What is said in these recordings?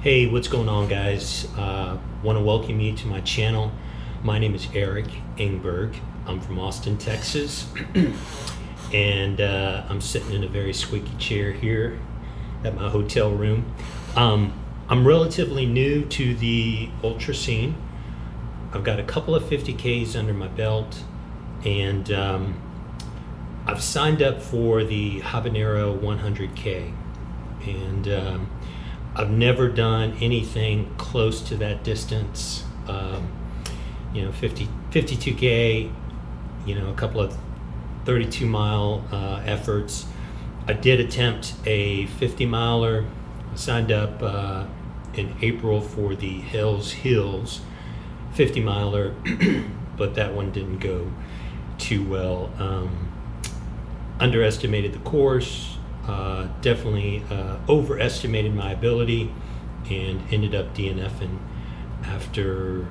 Hey, what's going on, guys? Want to welcome you to my channel. My name is Eric Ingberg. I'm from Austin, Texas, and I'm sitting in a very squeaky chair here at my hotel room. I'm relatively new to the ultra scene. I've got a couple of 50Ks under my belt, and I've signed up for the Habanero 100K, and I've never done anything close to that distance. 52K, a couple of 32-mile efforts. I did attempt a 50-miler. I signed up in April for the Hell's Hills 50-miler, but that one didn't go too well. Underestimated the course. Definitely overestimated my ability and ended up DNFing after,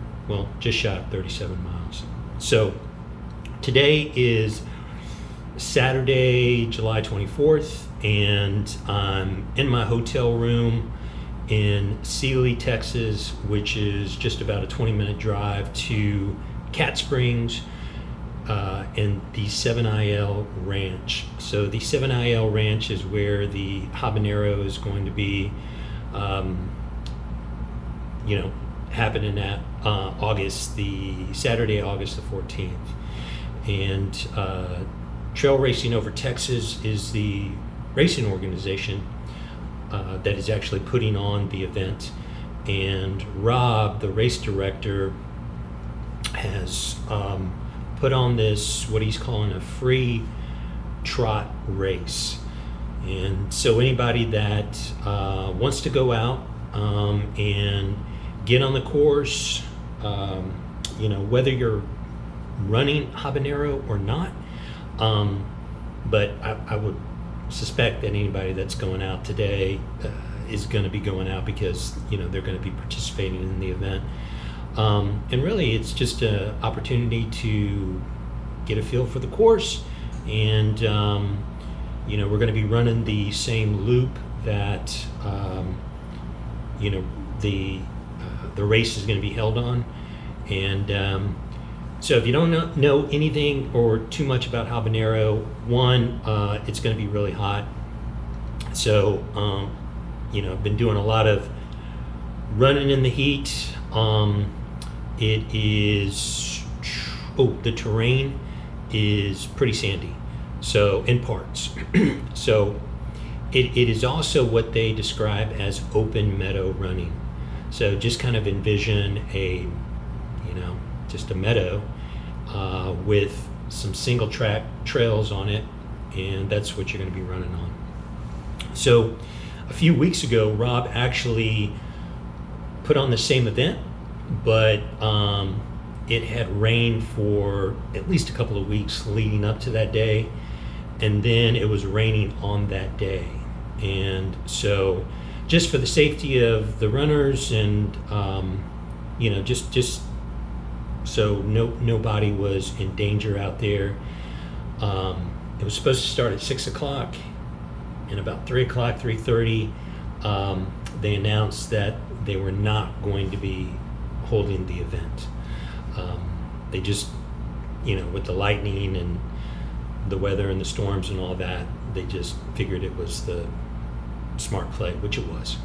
just shy of 37 miles. So today is Saturday, July 24th, and I'm in my hotel room in Sealy, Texas, which is just about a 20-minute drive to Cat Springs, and the 7IL Ranch. So the 7IL Ranch is where the Habanero is going to be, happening at Saturday, August the 14th. And Trail Racing Over Texas is the racing organization that is actually putting on the event. And Rob, the race director, has put on this, what he's calling a free TROT race. And so anybody that wants to go out and get on the course, whether you're running Habanero or not, but I would suspect that anybody that's going out today is going to be going out because they're going to be participating in the event. And really, it's just an opportunity to get a feel for the course. And, we're going to be running the same loop that, the race is going to be held on. And so if you don't know anything or too much about Habanero, one, it's going to be really hot. So, I've been doing a lot of running in the heat. It is, the terrain is pretty sandy, so in parts. So it is also what they describe as open meadow running. So just kind of envision just a meadow with some single track trails on it, and that's what you're going to be running on. So a few weeks ago, Rob actually put on the same event, but it had rained for at least a couple of weeks leading up to that day, and then it was raining on that day. And so just for the safety of the runners and just so nobody was in danger out there, it was supposed to start at 6 o'clock, and about 3 o'clock, 3:30, they announced that they were not going to be holding the event. They just, with the lightning and the weather and the storms and all that, they just figured it was the smart play, which it was.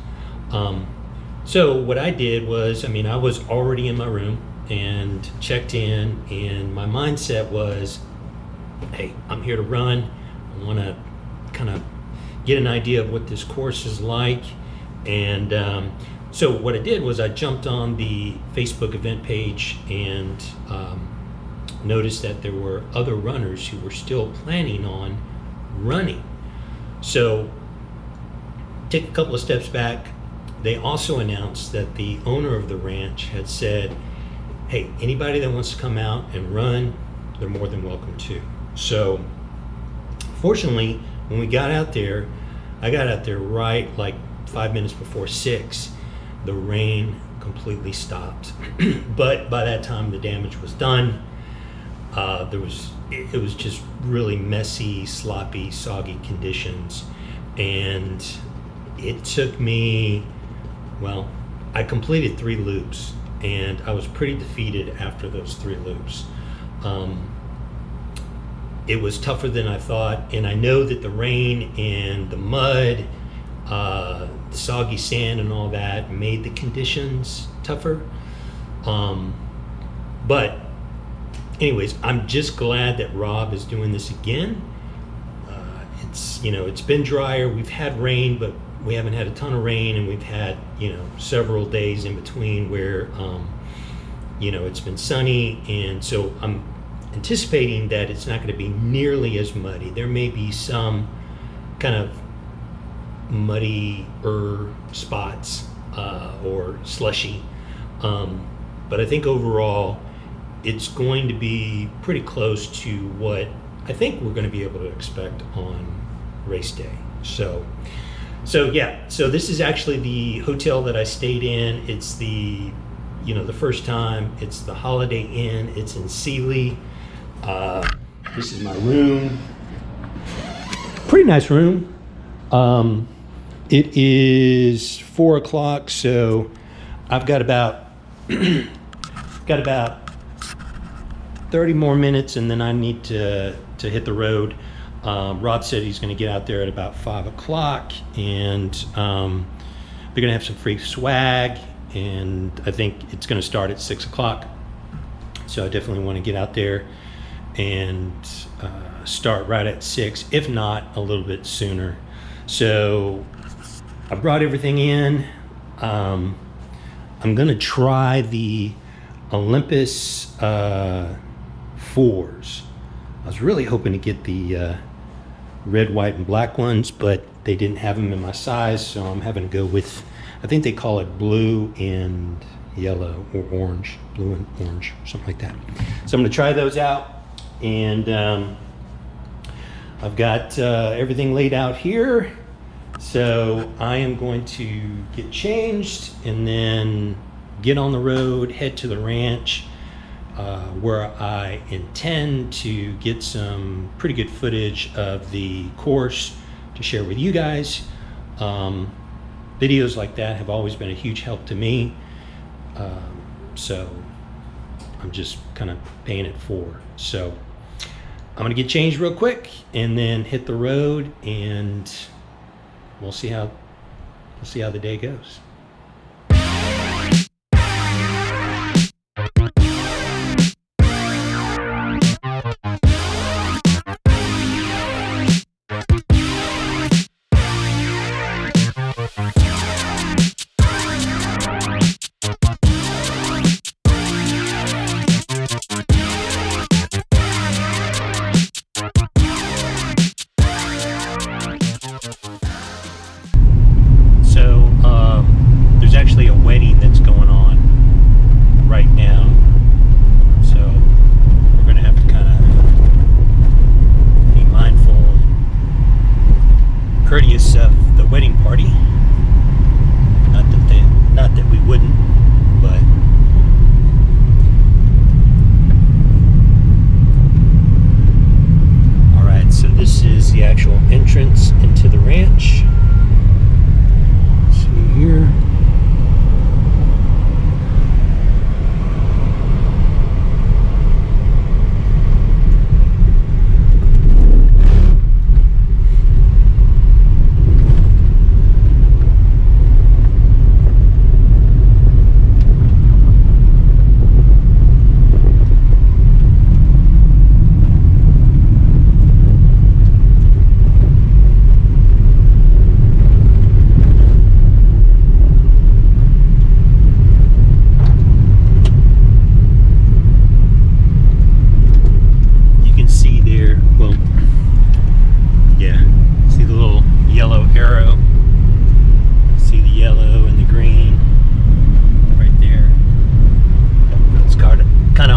So what I did was, I was already in my room and checked in, and my mindset was, hey, I'm here to run. I want to kind of get an idea of what this course is like. And so what I did was I jumped on the Facebook event page and noticed that there were other runners who were still planning on running. So take a couple of steps back. They also announced that the owner of the ranch had said, hey, anybody that wants to come out and run, they're more than welcome to. So fortunately, when we got out there, I got out there right like 5 minutes before 6. The rain completely stopped. But by that time, the damage was done. It was just really messy, sloppy, soggy conditions. And it took me, I completed 3 loops, and I was pretty defeated after those 3 loops. It was tougher than I thought, and I know that the rain and the mud, the soggy sand and all that made the conditions tougher. But anyways, I'm just glad that Rob is doing this again. It's been drier. We've had rain, but we haven't had a ton of rain, and we've had several days in between where it's been sunny, and so I'm anticipating that it's not going to be nearly as muddy. There may be some kind of muddy-er spots or slushy, but I think overall it's going to be pretty close to what I think we're going to be able to expect on race day. So this is actually the hotel that I stayed in. It's the first time. It's the Holiday Inn. It's in Sealy. This is my room. Pretty nice room. It is 4 o'clock, so I've got about 30 more minutes, and then I need to hit the road. Rob said he's going to get out there at about 5 o'clock, and they're going to have some free swag, and I think it's going to start at 6 o'clock. So I definitely want to get out there and start right at 6, if not a little bit sooner. So I brought everything in. I'm going to try the Olympus 4s. I was really hoping to get the red, white, and black ones, but they didn't have them in my size, so I'm having to go with, I think they call it blue and yellow or orange, blue and orange, something like that. So I'm going to try those out, and I've got everything laid out here. So I am going to get changed and then get on the road, head to the ranch, where I intend to get some pretty good footage of the course to share with you guys. Videos like that have always been a huge help to me, so I'm just kind of paying it forward. So I'm gonna get changed real quick and then hit the road, and we'll see how the day goes. There's actually a wedding that's going on right now, so we're going to have to kind of be mindful and courteous of the wedding party. Not that we wouldn't, but all right. So this is the actual entrance into the ranch. Here.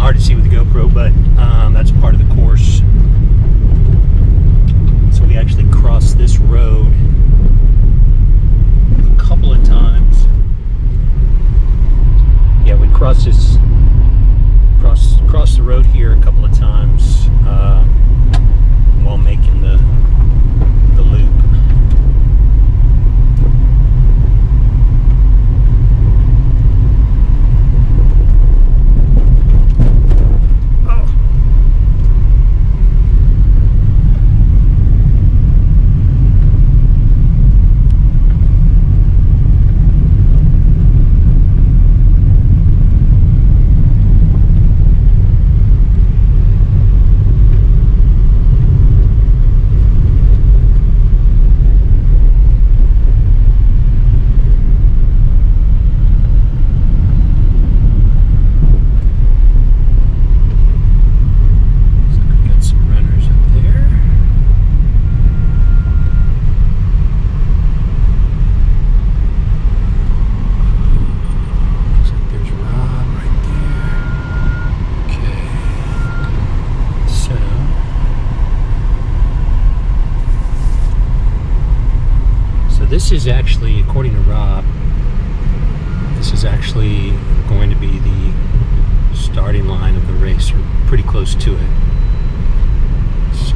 Hard to see with the GoPro, but that's part of the course. So we actually crossed this road a couple of times. Yeah, we crossed the road here a couple of times while making the loop. this is actually, according to Rob, this is actually going to be the starting line of the race, or pretty close to it. So,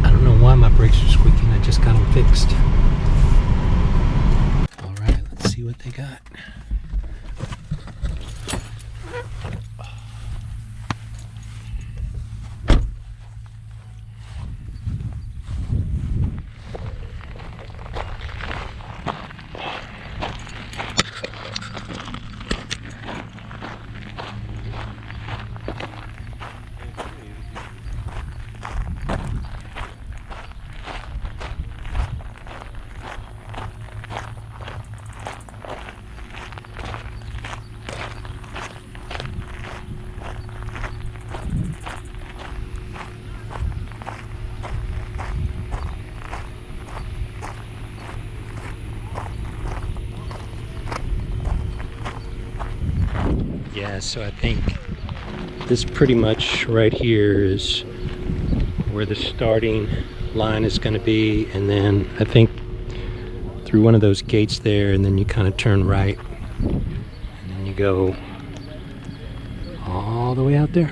I don't know why my brakes are squeaking. I just got them fixed. All right, let's see what they got. Yeah, so I think this pretty much right here is where the starting line is going to be, and then I think through one of those gates there, and then you kind of turn right, and then you go all the way out there.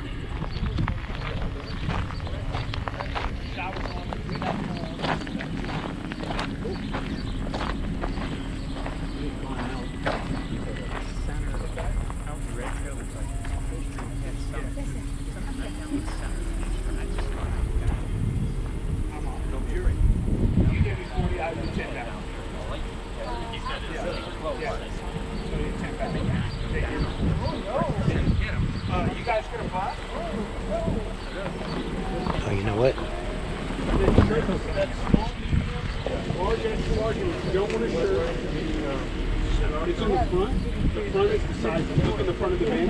Oh, you know what? It's in the front. The front is the size. Look in the front of the van.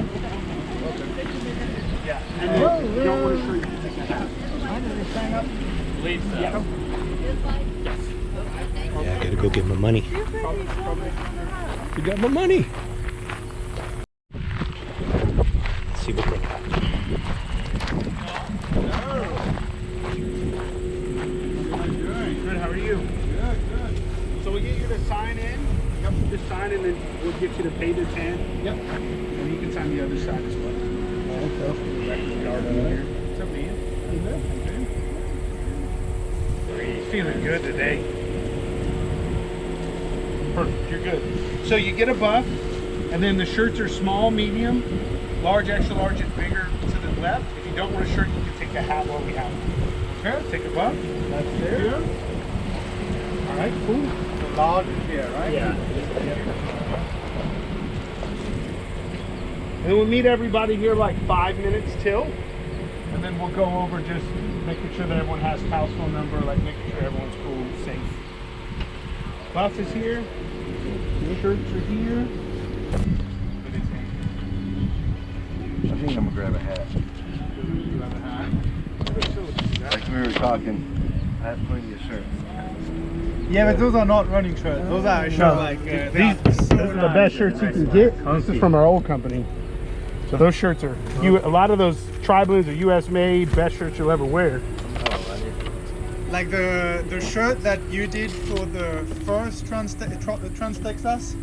Yeah. And then you don't want to shrink. You take a half. Yeah, I gotta go get my money. You got my money. Let's see what they got. Good, how are you? Good. So we get you to sign in. Yep. Just sign and then we'll get you to pay the 10. Yep. And you can sign the other side as well. Okay. What's up, man? Good. Feeling good today. Perfect, you're good. So you get a buff, and then the shirts are small, medium, large, extra large, and bigger to the left. If you don't want a shirt, you can take a hat while we have it. Okay, take a buff. That's there. Good. All right, cool. The large is here, right? Yeah. And then we'll meet everybody here like 5 minutes till, and then we'll go over just making sure that everyone has house phone number, like making sure everyone's cool, safe. Buff is here. Shirts are here. I think I'm gonna grab a hat. You have a hat. Like we were talking, I have plenty of shirts. Yeah, but those are not running shirts. Those are These are the best shirts you can get. This is from our old company. So those shirts are, a lot of those tri-blends are US made, best shirts you'll ever wear. like the shirt that you did for the first Trans Texas.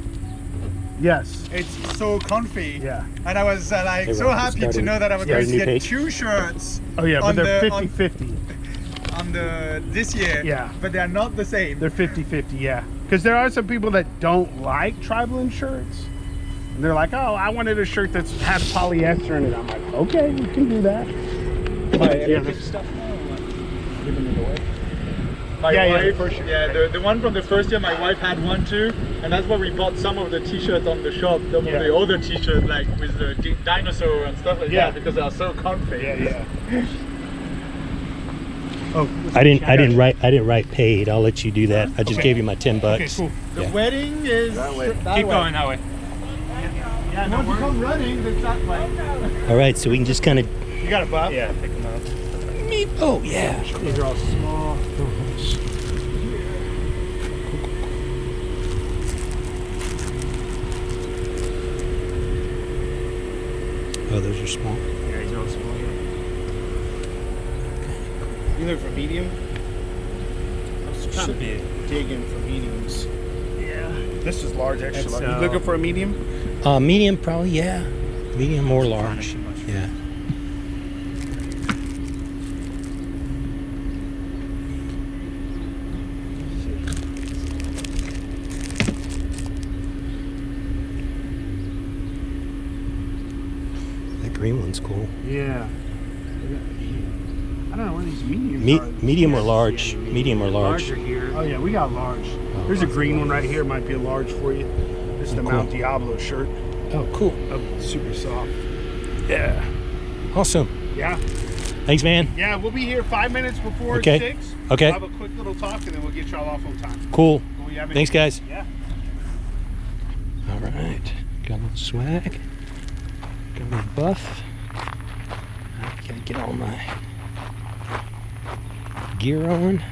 Yes. It's so comfy. Yeah. And I was like so happy to know that I was going to get 2 shirts. Oh yeah, but they're 50-50. On the this year. Yeah. But they're not the same. They're 50-50, yeah. Because there are some people that don't like tri-blend shirts. And they're like, oh, I wanted a shirt that has polyester in it. I'm like, okay, we can do that. But, yeah, stuff giving it away. My wife, for sure. Yeah, the one from the first year, my wife had one too, and that's why we bought some of the t-shirts on the shop, some of the older t-shirts, like with the dinosaur and stuff like that, because they are so comfy. Yeah. Oh, I didn't write paid. I'll let you do that. I just gave you my $10. Okay, cool. The wedding is that way. Keep going that way. Yeah, once you come running, it's that way. All right, so we can just kind of. You got a buff? Yeah, pick them up. Oh yeah. These are all small. Oh, those are small. Yeah, these are all small. Yeah. These are for medium. should be digging for mediums. Yeah. This is large, extra large. You So- looking for a medium? Medium, probably, yeah. Medium or large. Yeah. That green one's cool. Yeah. I don't know where these mediums are. Medium or large? Medium or large? Large are here. Oh yeah, we got large. There's a green one right here. Might be a large for you. This is the cool. Mount Diablo shirt. Oh, cool. Oh, super soft. Yeah. Awesome. Yeah. Thanks, man. Yeah, we'll be here 5 minutes before Okay. 6. Okay. We'll have a quick little talk and then we'll get y'all off on time. Cool. Will you have any- Thanks, guys. Yeah. All right. Got a little swag. Got a little buff. I gotta get all my gear on.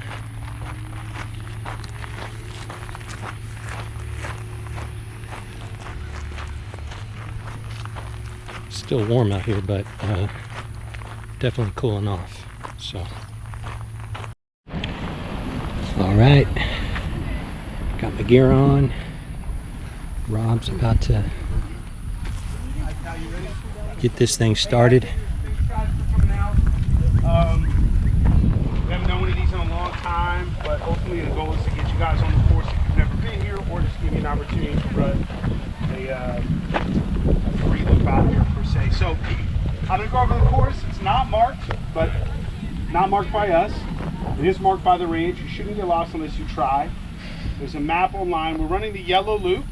Still warm out here, but definitely cooling off. So, all right, got my gear on. Rob's about to get this thing started. Thanks guys for coming out. We haven't done one of these in a long time, but ultimately the goal is to get you guys on the course if you've never been here, or just give you an opportunity to run a free loop out here per se. So I'm gonna go over the course. It's not marked, but not marked by us. It is marked by the range. You shouldn't get lost unless you try. There's a map online. We're running the yellow loop.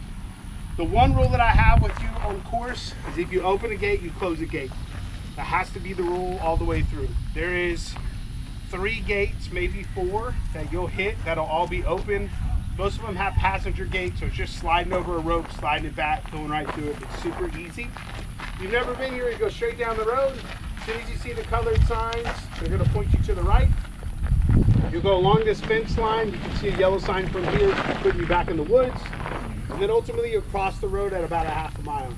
The one rule that I have with you on course is if you open a gate, you close a gate. That has to be the rule all the way through. There is 3 gates, maybe 4, that you'll hit that'll all be open. Most of them have passenger gates, so it's just sliding over a rope, sliding it back, going right through it. It's super easy. If you've never been here, you go straight down the road. As soon as you see the colored signs, they're gonna point you to the right. You go along this fence line, you can see a yellow sign from here, putting you back in the woods. And then ultimately you'll cross the road at about a half a mile.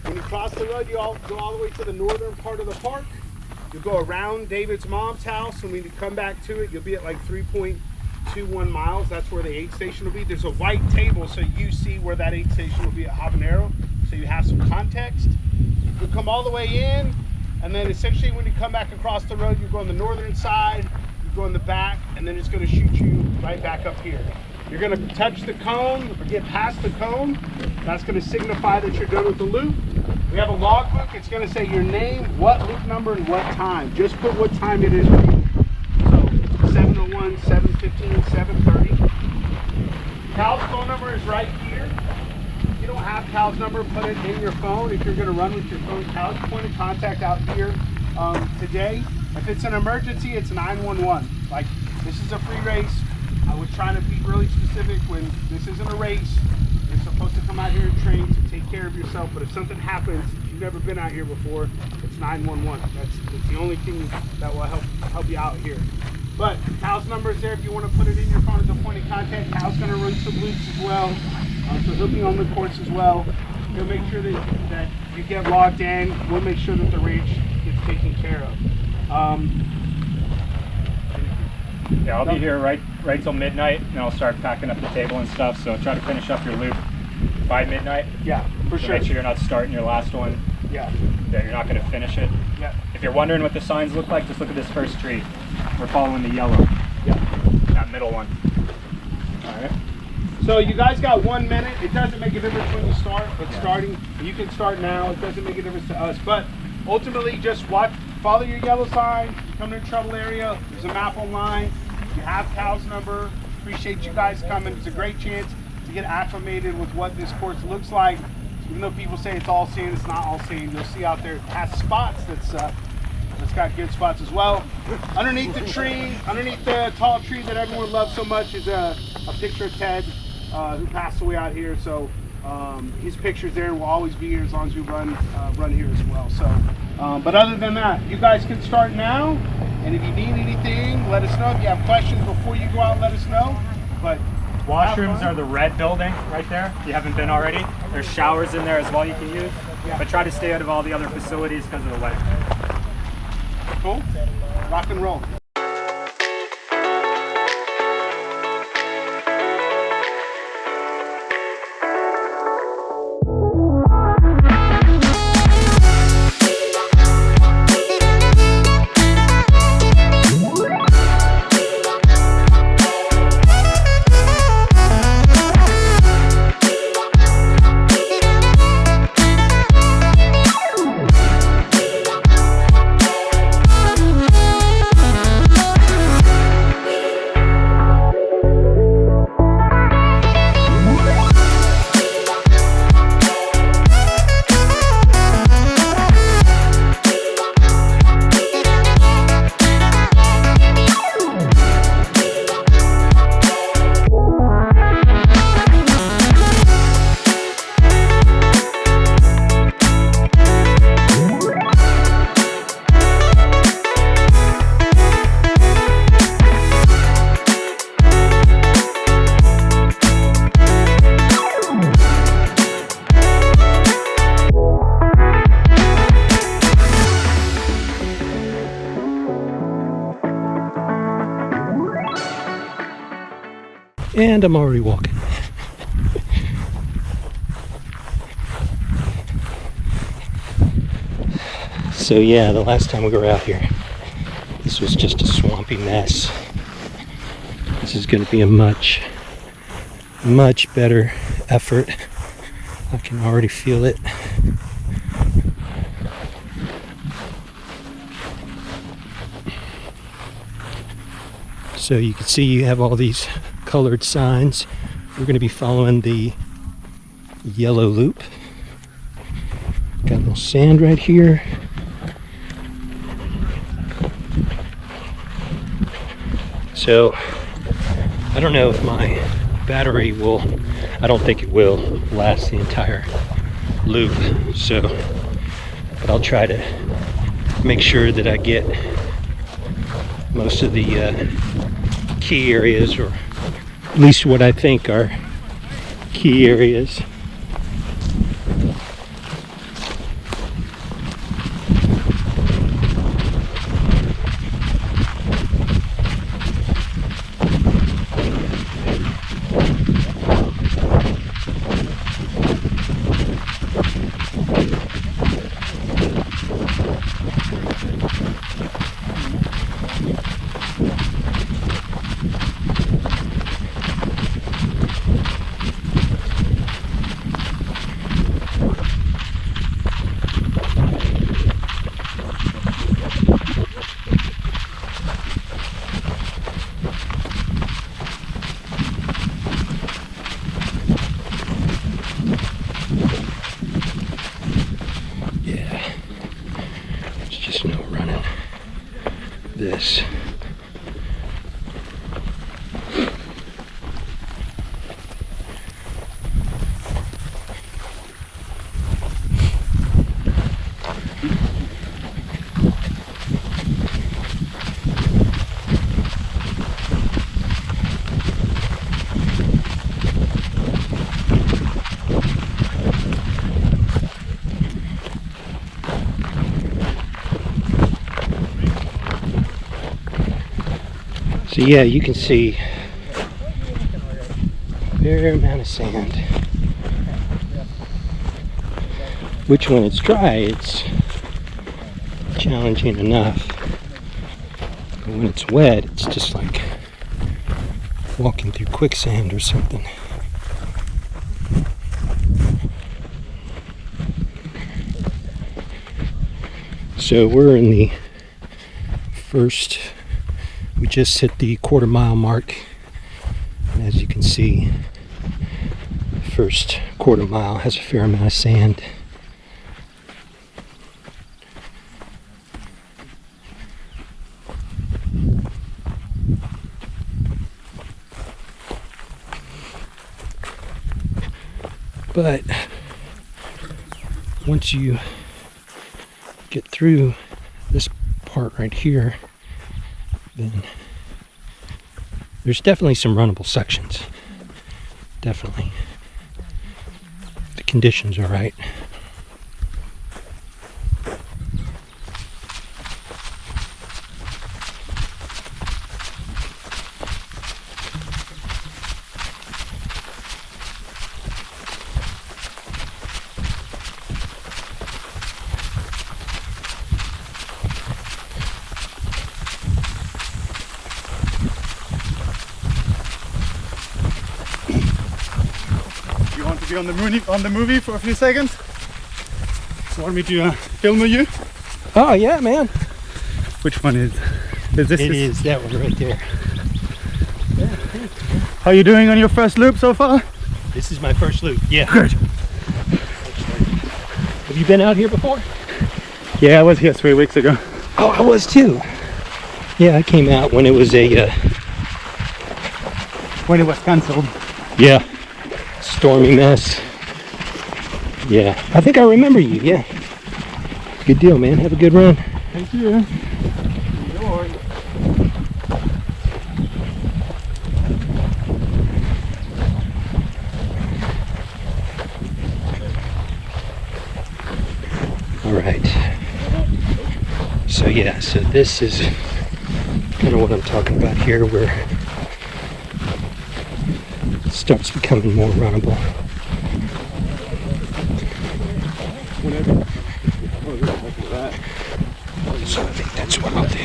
When you cross the road, you all go all the way to the northern part of the park. You'll go around David's mom's house, and when you come back to it, you'll be at like 3.21 miles. That's where the aid station will be. There's a white table, so you see where that aid station will be at Habanero, so you have some context. You'll come all the way in, and then essentially when you come back across the road, you go on the northern side, you go in the back, and then it's going to shoot you right back up here. You're going to touch the cone or get past the cone. That's going to signify that you're done with the loop. We have a logbook. It's going to say your name, what loop number, and what time. Just put what time it is for you. So 7:01, 7:15, 7:30. Cal's phone number is right here. If you don't have Cal's number, put it in your phone. If you're going to run with your phone, Cal's point of contact out here today. If it's an emergency, it's 911. Like, this is a free race. I was trying to be really specific when this isn't a race. You're supposed to come out here and train to take care of yourself, but if something happens, if you've never been out here before, it's 911. That's the only thing that will help you out here. But Cal's number is there if you want to put it in your phone as a point of contact. Cal's going to run some loops as well, so he'll be on the course as well. He'll make sure that you get logged in. We'll make sure that the range gets taken care of. Yeah, I'll be here right till midnight, and I'll start packing up the table and stuff. So try to finish up your loop by midnight. Yeah, for So sure. make sure you're not starting your last one. Yeah. That you're not going to finish it. Yeah. If you're wondering what the signs look like, just look at this first tree. We're following the yellow. Yeah. That middle one. All right. So you guys got 1 minute. It doesn't make a difference when you start, but starting, you can start now. It doesn't make a difference to us. But ultimately, just follow your yellow sign, come to the trouble area. There's a map online. You have Cal's number. Appreciate you guys coming. It's a great chance to get acclimated with what this course looks like. Even though people say it's all sand, it's not all sand. You'll see out there it has spots that's got good spots as well. Underneath the tree, underneath the tall tree that everyone loves so much is a picture of Ted, who passed away out here. So his picture's there and will always be here as long as we run here as well. So, but other than that, you guys can start now. And if you need anything, let us know. If you have questions before you go out, let us know. But Washrooms are the red building right there. If you haven't been already, there's showers in there as well you can use. Yeah. But try to stay out of all the other facilities because of the weather. cool. Rock and roll. And I'm already walking. So yeah, the last time we were out here, this was just a swampy mess. This is going to be a much better effort. I can already feel it. So you can see you have all these colored signs. We're going to be following the yellow loop. Got a little sand right here. So I don't know if my battery will, I don't think it will last the entire loop. So, but I'll try to make sure that I get most of the key areas, or at least what I think are key areas. This. So yeah, you can see a fair amount of sand, which when it's dry, it's challenging enough. But when it's wet, it's just like walking through quicksand or something. So we're in the first, we just hit the quarter-mile mark, and as you can see, the first quarter mile has a fair amount of sand. But once you get through this part right here, then there's definitely some runnable sections. Definitely. The conditions are right. Be on the movie for a few seconds. You want me to film you? Oh yeah, man. Which one is this? It is that one right there. How are you doing on your first loop so far? This is my first loop. Yeah. Good. Have you been out here before? Yeah, I was here 3 weeks ago. Oh, I was too. Yeah, I came out when it was a When it was cancelled. yeah, stormy mess. Yeah, I think I remember you. Yeah. Good deal, man. Have a good run. Thank you. All right. So yeah, so this is kind of what I'm talking about here, where starts becoming more runnable. So I think that's what I'll do.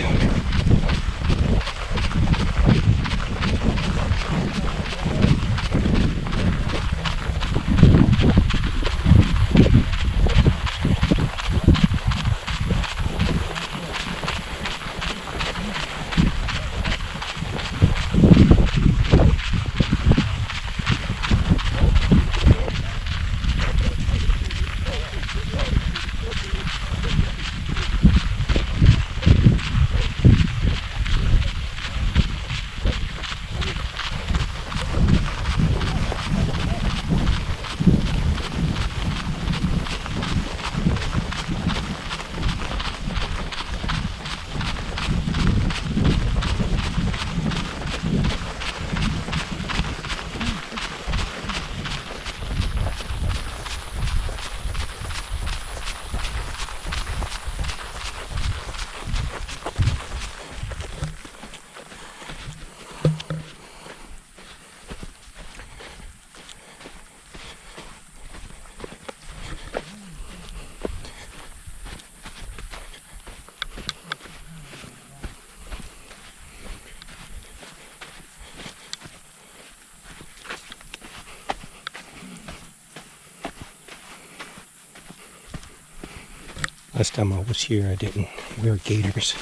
Last time I was here, I didn't wear gaiters.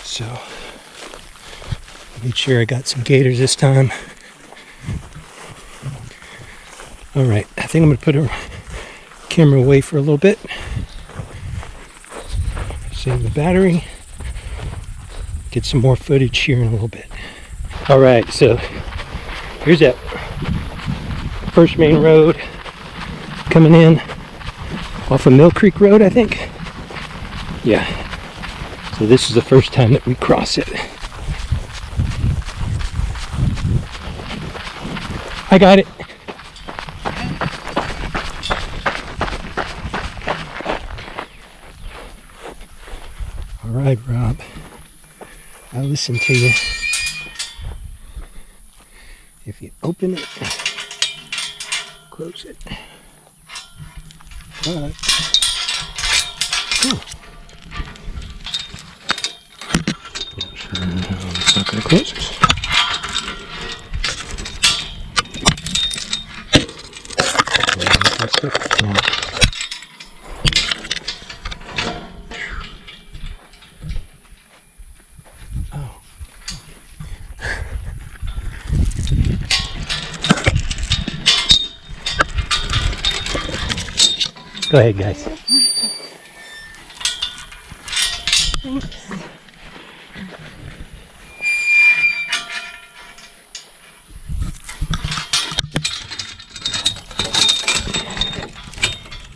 So, made sure I got some gaiters this time. Alright, I think I'm going to put a camera away for a little bit. Save the battery. Get some more footage here in a little bit. Alright, so here's that first main road coming in off of Mill Creek Road, I think. Yeah. So this is the first time that we cross it. I got it. All right, Rob. I'll listen to you. If you open it, close it. All right. It's not going to close it. Oh. Go ahead, guys.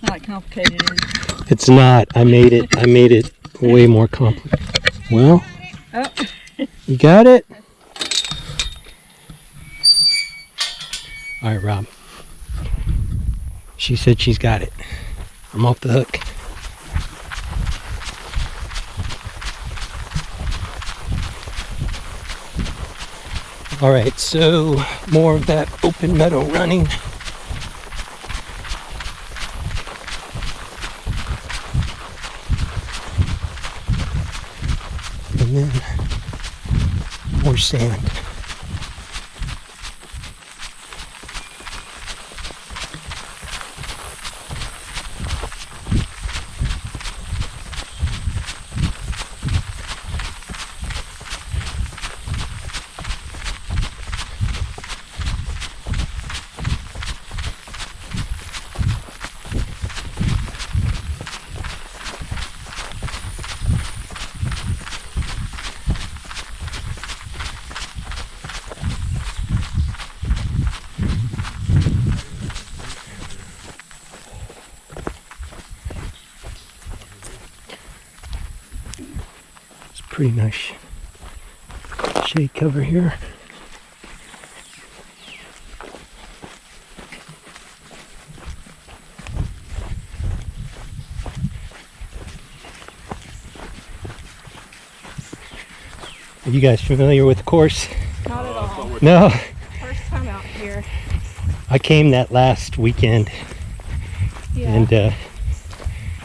Not complicated, is it? It's not. I made it way more complicated. Well, Oh. you got it? All right, Rob. She said she's got it. I'm off the hook. All right, so more of that open meadow running. And then more sand. Pretty nice shade cover here. Are you guys familiar with the course? Not at all. No? First time out here. I came that last weekend, Yeah. and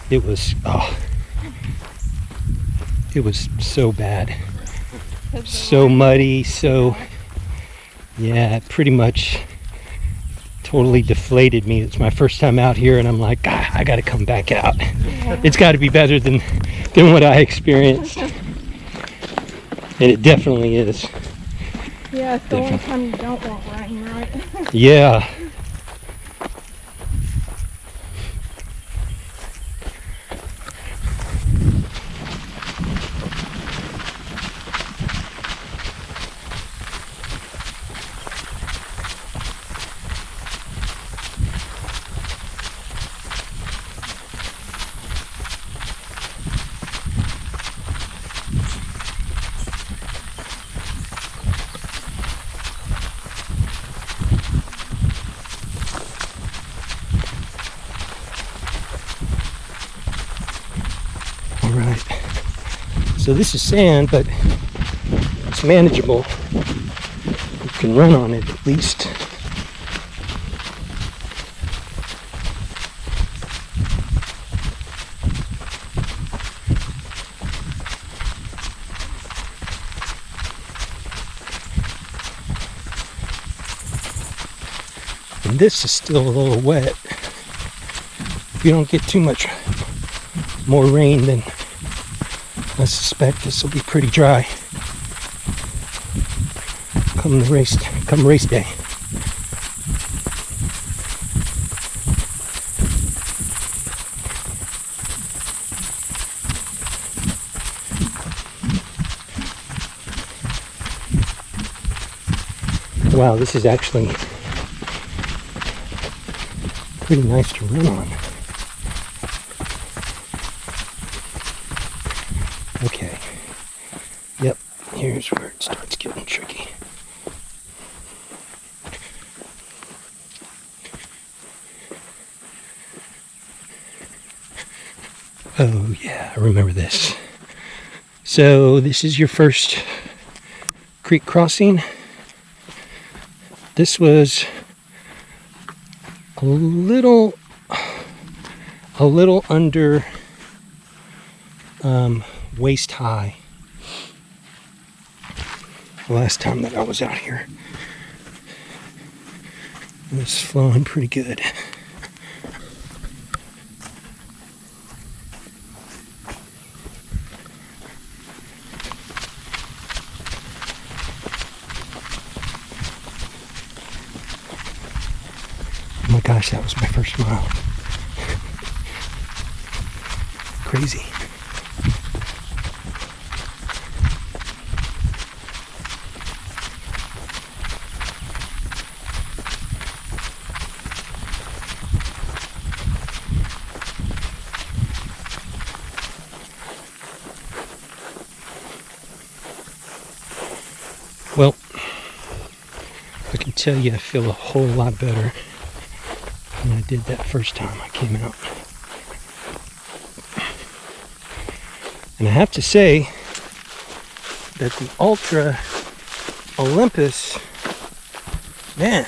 it was so bad, so muddy, so yeah, it pretty much totally deflated me. It's my first time out here, and I'm like, God, I got to come back out. It's got to be better than what I experienced, and it definitely is. Yeah, it's the only time you don't want rain, right? Yeah. All right. So this is sand, but it's manageable. You can run on it at least. And this is still a little wet. If you don't get too much more rain, then I suspect this will be pretty dry come race day. Wow, this is actually pretty nice to run on. Okay. Yep, here's where it starts getting tricky. Oh yeah, I remember this. So this is your first creek crossing. This was a little under waist high the last time that I was out here. It was flowing pretty good. Oh my gosh, that was my first mile. Crazy. Well, I can tell you I feel a whole lot better than I did that first time I came out. And I have to say that the Ultra Olympus, man,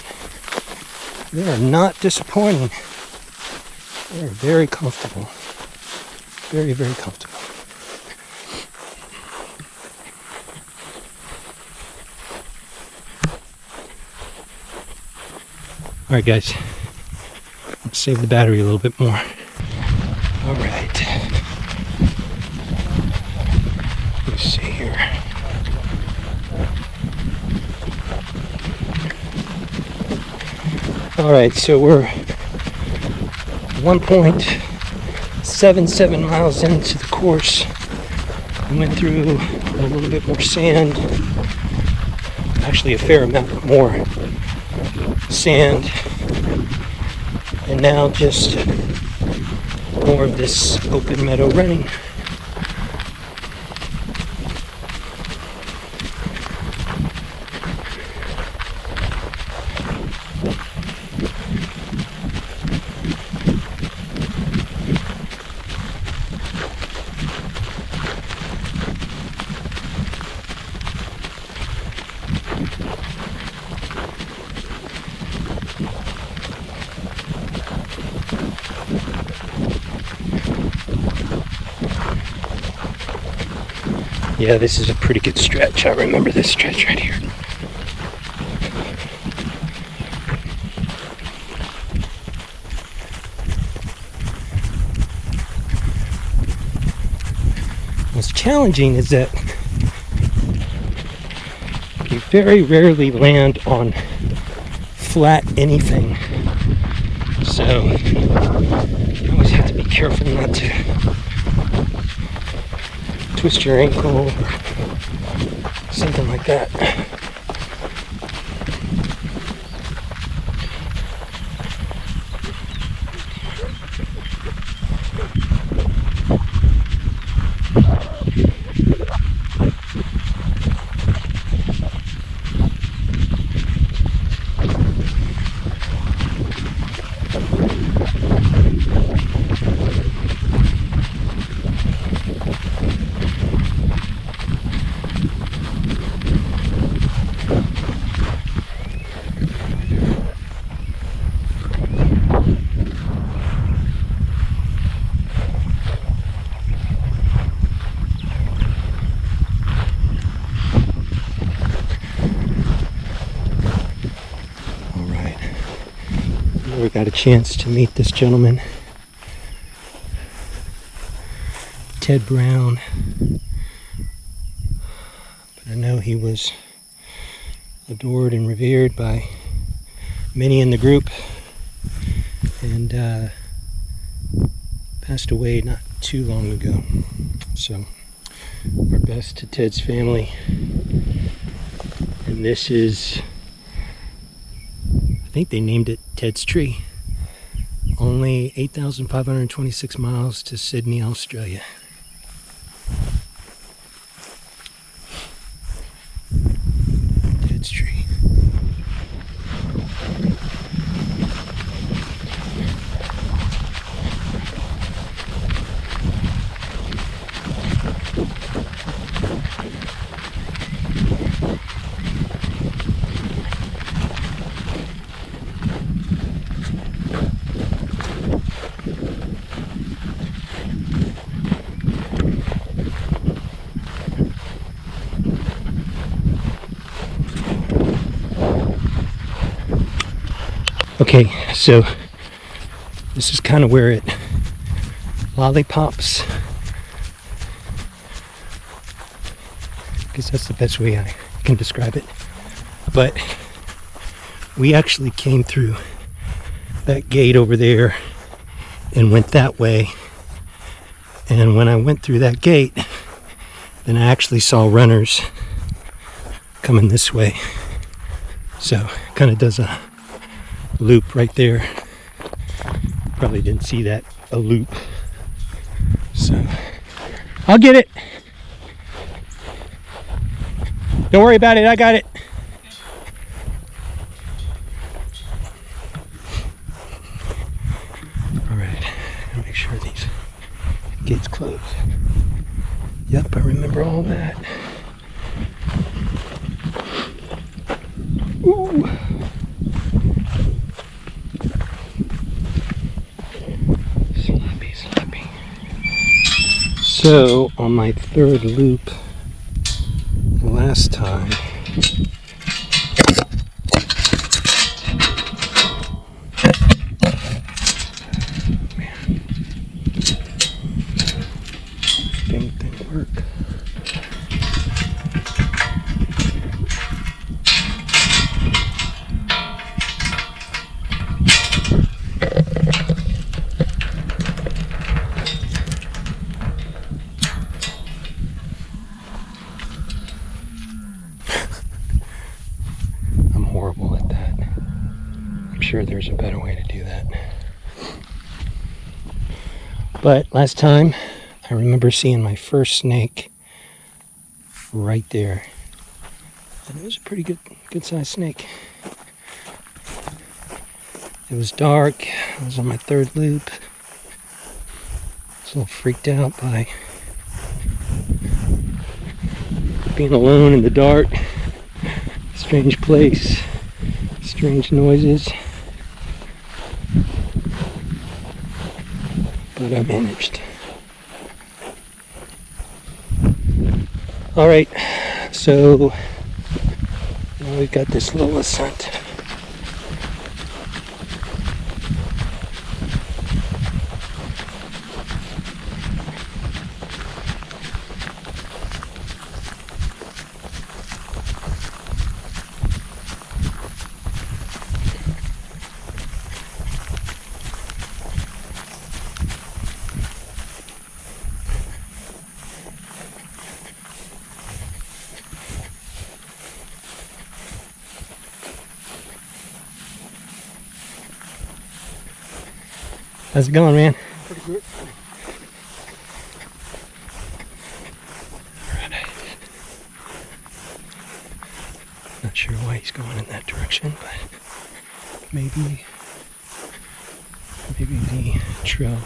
they are not disappointing. They are very comfortable. Very, very comfortable. All right, guys, let's save the battery a little bit more. All right. Let's see here. All right, so we're 1.77 miles into the course. We went through a little bit more sand, actually a fair amount more sand, and now just more of this open meadow running. Yeah, this is a pretty good stretch. I remember this stretch right here. What's challenging is that you very rarely land on flat anything. So you always have to be careful not to twist your ankle or something like that. We got a chance to meet this gentleman, Ted Brown. But I know he was adored and revered by many in the group, and passed away not too long ago. So our best to Ted's family. And this is, I think they named it Ted's Tree. Only 8,526 miles to Sydney, Australia. Ted's Tree. Okay, so this is kind of where it lollipops. I guess that's the best way I can describe it. But we actually came through that gate over there and went that way. And when I went through that gate, then I actually saw runners coming this way. So it kind of does a loop right there. Probably didn't see that, a loop. So I'll get it. Don't worry about it, I got it. All right, gotta make sure these gates close. Yep, I remember all that. Ooh. Sloppy. So on my third loop last time, man, this thing didn't work. Horrible at that. I'm sure there's a better way to do that. But last time, I remember seeing my first snake right there. And it was a pretty good sized snake. It was dark. I was on my third loop. I was a little freaked out by being alone in the dark. Strange place, strange noises, but I managed. All right, so now we've got this little ascent. How's it going, man? Pretty good. Alright. Not sure why he's going in that direction, but maybe the trail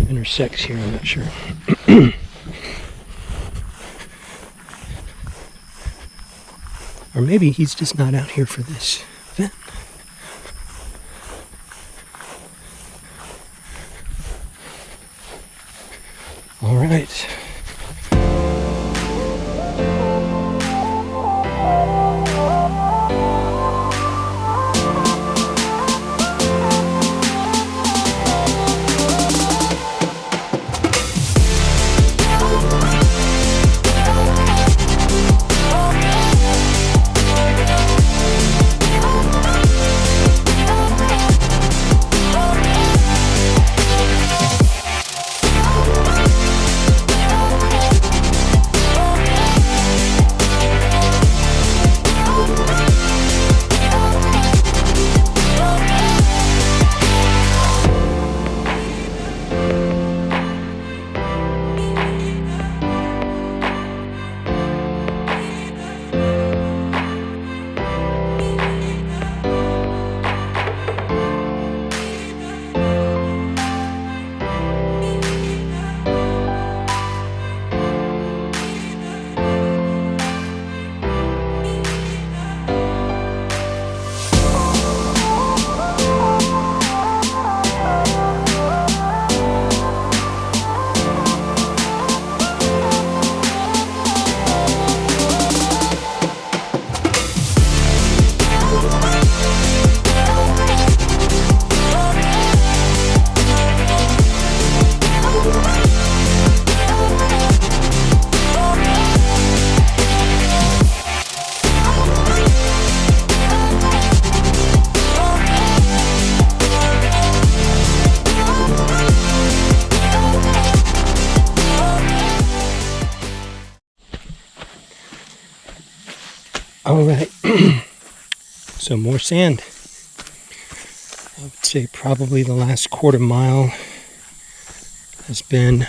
intersects here, I'm not sure. Or maybe he's just not out here for this event. All right. All right, so more sand. I would say probably the last quarter mile has been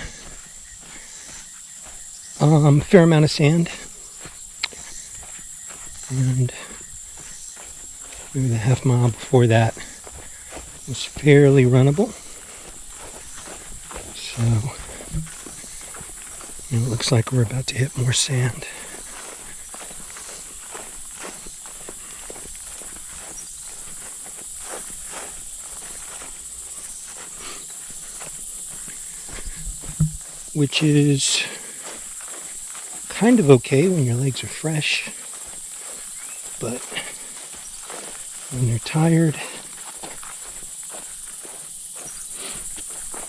a fair amount of sand, and maybe the half mile before that was fairly runnable. So it looks like we're about to hit more sand. Which is kind of okay when your legs are fresh, but when you're tired, it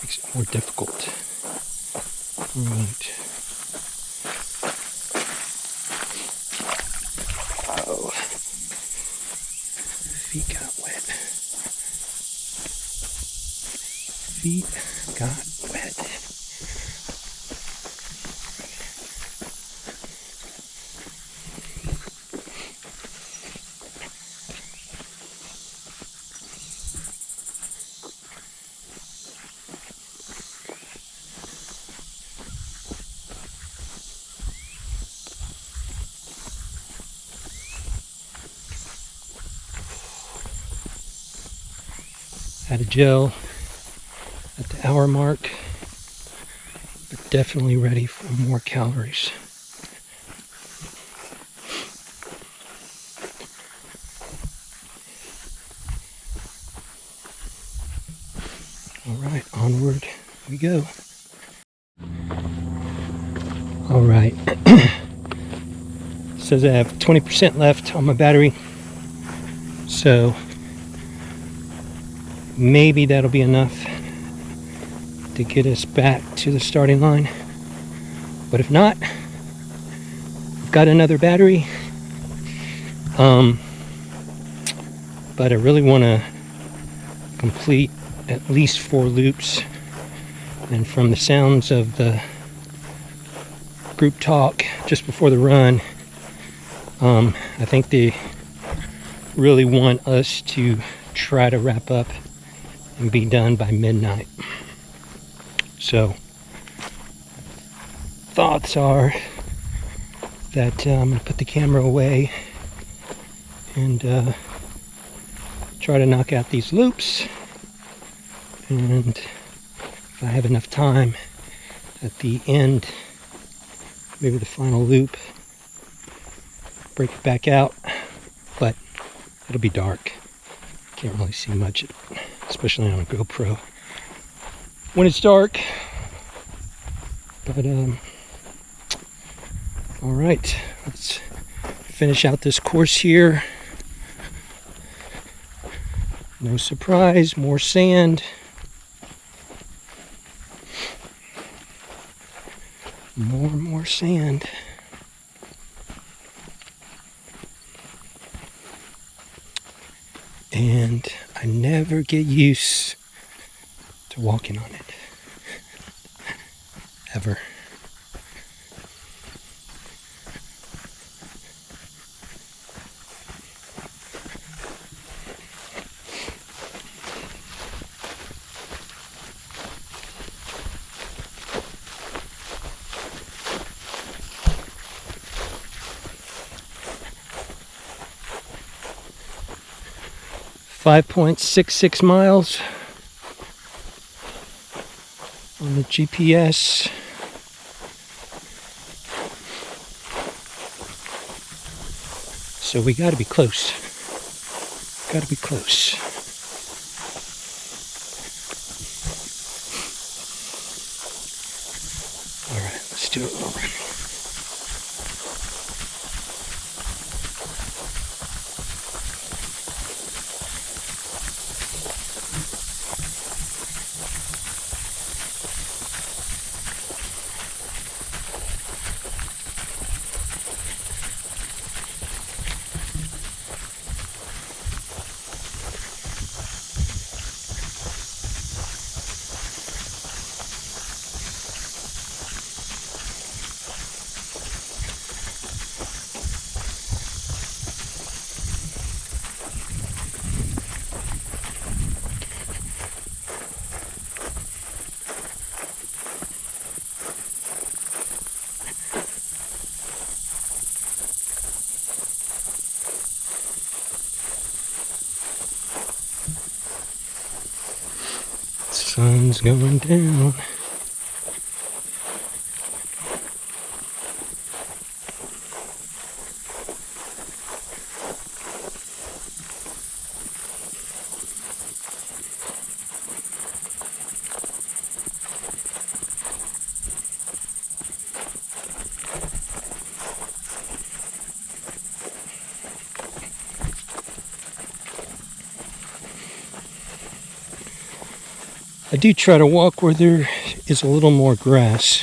makes it more difficult. Right. Oh, feet got wet. Feet got wet. Had a gel at the hour mark, but definitely ready for more calories. All right, onward we go. All right, says I have 20% left on my battery, so maybe that'll be enough to get us back to the starting line. But if not, I've got another battery. But I really want to complete at least 4 loops, and from the sounds of the group talk just before the run, I think they really want us to try to wrap up and be done by midnight. So thoughts are that I'm going to put the camera away and try to knock out these loops, and if I have enough time at the end, maybe the final loop, break it back out, but it'll be dark. Can't really see much, especially on a GoPro when it's dark. But all right, let's finish out this course here. No surprise, more sand. More sand. And I never get used to walking on it. Ever. .66 miles on the GPS. So we got to be close. Got to be close. All right, let's do it. All right. Sun's going down. I do try to walk where there is a little more grass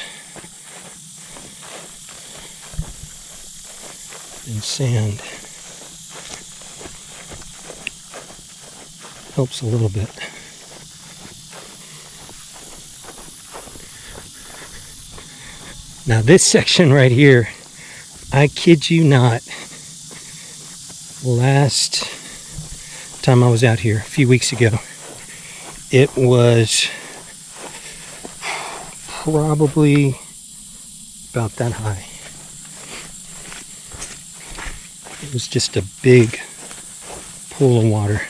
than sand. Helps a little bit. Now this section right here, I kid you not, last time I was out here a few weeks ago, it was probably about that high. It was just a big pool of water.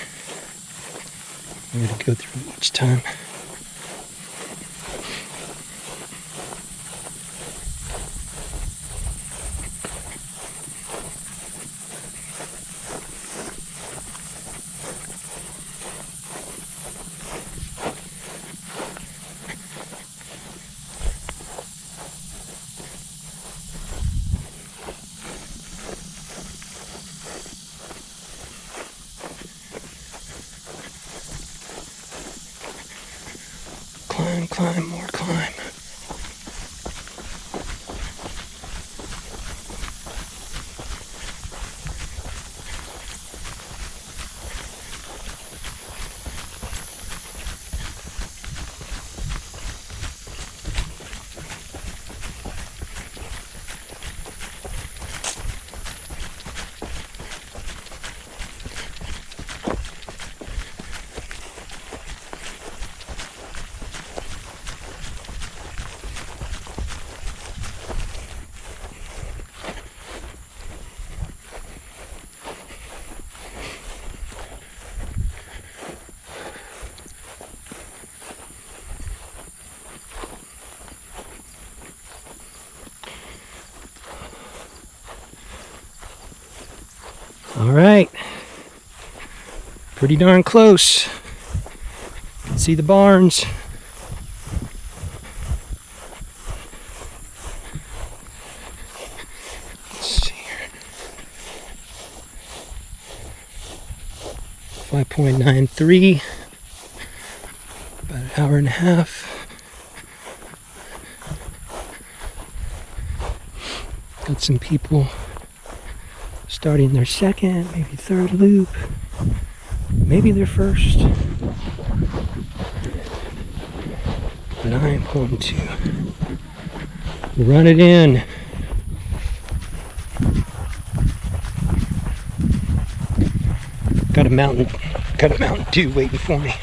I had to go through each time. climb, climb, more climb. All right, pretty darn close. See the barns. Let's see here. 5.93, about an hour and a half. Got some people starting their second, maybe third loop, maybe their first. 9.2. Run it in. Got a Mountain Dew waiting for me.